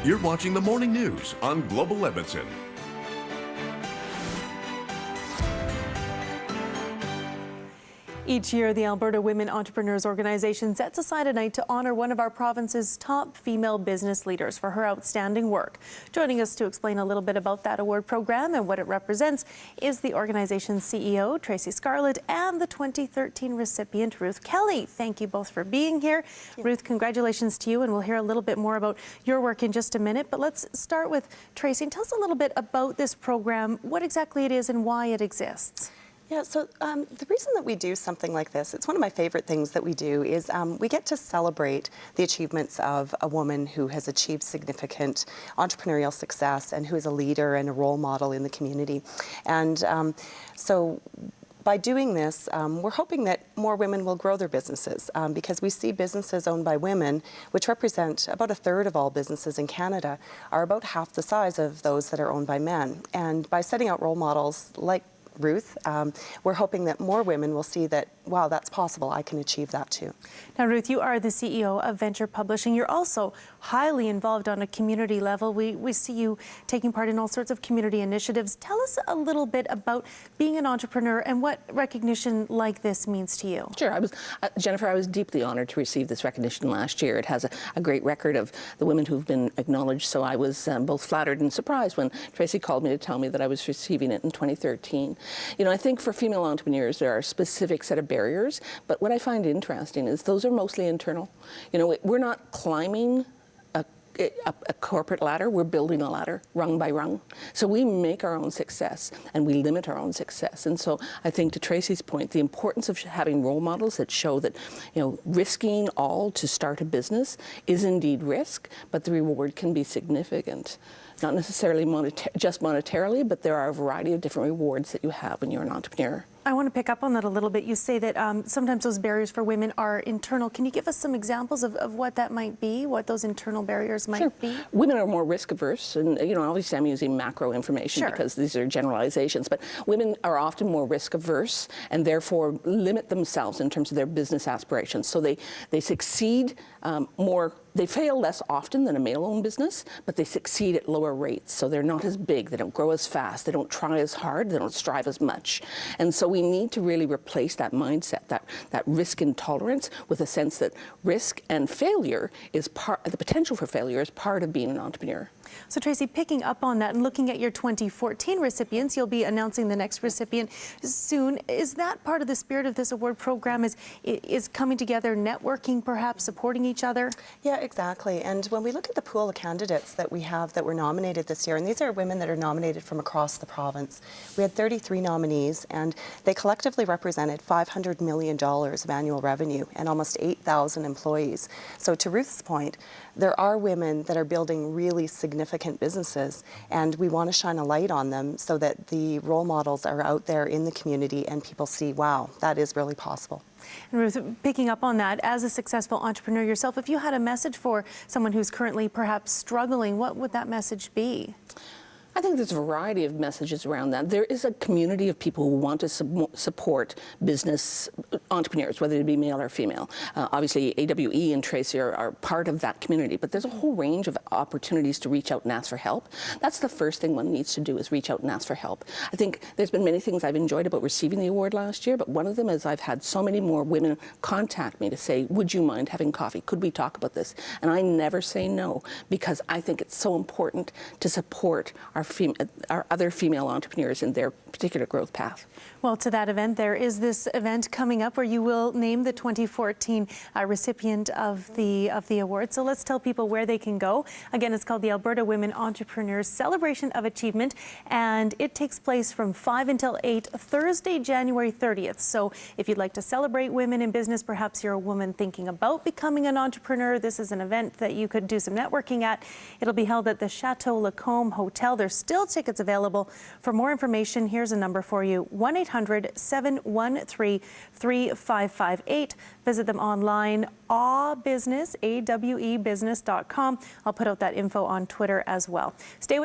You're watching the morning news on Global Edmonton. Each year, the Alberta Women Entrepreneurs Organization sets aside a night to honor one of our province's top female business leaders for her outstanding work. Joining us to explain a little bit about that award program and what it represents is the organization's CEO, Tracey Scarlett, and the 2013 recipient, Ruth Kelly. Thank you both for being here. Yeah. Ruth, congratulations to you, and we'll hear a little bit more about your work in just a minute. But let's start with Tracey. Tell us a little bit about this program, what exactly it is and why it exists. Yeah, so the reason that we do something like this, it's one of my favorite things that we do, is we get to celebrate the achievements of a woman who has achieved significant entrepreneurial success and who is a leader and a role model in the community. And so by doing this, we're hoping that more women will grow their businesses because we see businesses owned by women, which represent about a third of all businesses in Canada, are about half the size of those that are owned by men. And by setting out role models like Ruth, we're hoping that more women will see that, wow, that's possible, I can achieve that too. Now, Ruth, you are the CEO of Venture Publishing. You're also highly involved on a community level. We see you taking part in all sorts of community initiatives. Tell us a little bit about being an entrepreneur and what recognition like this means to you. Sure. Jennifer, I was deeply honored to receive this recognition last year. It has a great record of the women who've been acknowledged, so I was both flattered and surprised when Tracey called me to tell me that I was receiving it in 2013. You know, I think for female entrepreneurs, there are a specific set of barriers, but what I find interesting is those are mostly internal. You know, we're not climbing a corporate ladder, we're building a ladder, rung by rung. So we make our own success and we limit our own success. And so I think to Tracey's point, the importance of having role models that show that, you know, risking all to start a business is indeed risk, but the reward can be significant. Not necessarily just monetarily, but there are a variety of different rewards that you have when you're an entrepreneur. I want to pick up on that a little bit. You say that sometimes those barriers for women are internal. Can you give us some examples of what that might be, what those internal barriers might be? Women are more risk averse, and you know, obviously I'm using macro information because these are generalizations, but women are often more risk averse and therefore limit themselves in terms of their business aspirations. So they succeed more. They fail less often than a male-owned business, but they succeed at lower rates. So they're not as big, they don't grow as fast, they don't try as hard, they don't strive as much. And so we need to really replace that mindset, that risk intolerance, with a sense that risk and failure is the potential for failure is part of being an entrepreneur. So Tracey, picking up on that and looking at your 2014 recipients, you'll be announcing the next recipient soon. Is that part of the spirit of this award program, is coming together, networking perhaps, supporting each other? Yeah, exactly. And when we look at the pool of candidates that we have that were nominated this year, and these are women that are nominated from across the province, we had 33 nominees, and they collectively represented $500 million of annual revenue and almost 8,000 employees. So to Ruth's point, there are women that are building really significant businesses, and we want to shine a light on them so that the role models are out there in the community and people see, wow, that is really possible. And Ruth, picking up on that, as a successful entrepreneur yourself, if you had a message for someone who's currently perhaps struggling, what would that message be? I think there's a variety of messages around that. There is a community of people who want to support business entrepreneurs, whether it be male or female. Obviously, AWE and Tracey are part of that community, but there's a whole range of opportunities to reach out and ask for help. That's the first thing one needs to do, is reach out and ask for help. I think there's been many things I've enjoyed about receiving the award last year, but one of them is I've had so many more women contact me to say, would you mind having coffee? Could we talk about this? And I never say no, because I think it's so important to support our other female entrepreneurs in their particular growth path. Well, to that event, there is this event coming up where you will name the 2014 recipient of the award. So let's tell people where they can go. Again, it's called the Alberta Women Entrepreneurs Celebration of Achievement, and it takes place from 5 until 8, Thursday, January 30th. So if you'd like to celebrate women in business, perhaps you're a woman thinking about becoming an entrepreneur, this is an event that you could do some networking at. It'll be held at the Chateau Lacombe Hotel. There's still tickets available. For more information, here's a number for you, 1-800-713-3558. Visit them online, awebusiness.com. I'll put out that info on Twitter as well. Stay with